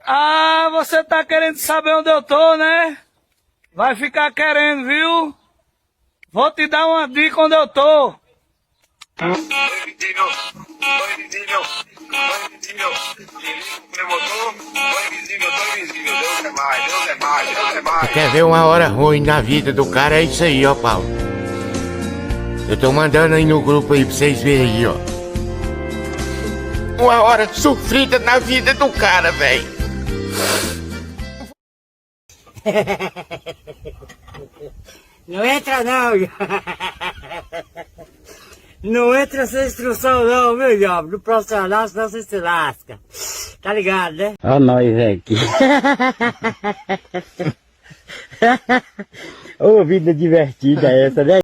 Ah, você tá querendo saber onde eu tô, né? Vai ficar querendo, viu? Vou te dar uma dica onde eu tô. Oi, vizinho. Oi, vizinho. Oi, vizinho. Me botou? Oi, vizinho. Oi, vizinho. Deus é mais, Deus é mais, Deus é mais. Quer ver uma hora ruim na vida do cara? É isso aí, ó, Paulo. Eu tô mandando aí no grupo aí pra vocês verem aí, ó. Uma hora sofrida na vida do cara, velho. Não entra não, não entra sem instrução não, meu jovem, no profissional, senão você se lasca, tá ligado, né? Olha nós aqui. Ô, vida divertida essa, né?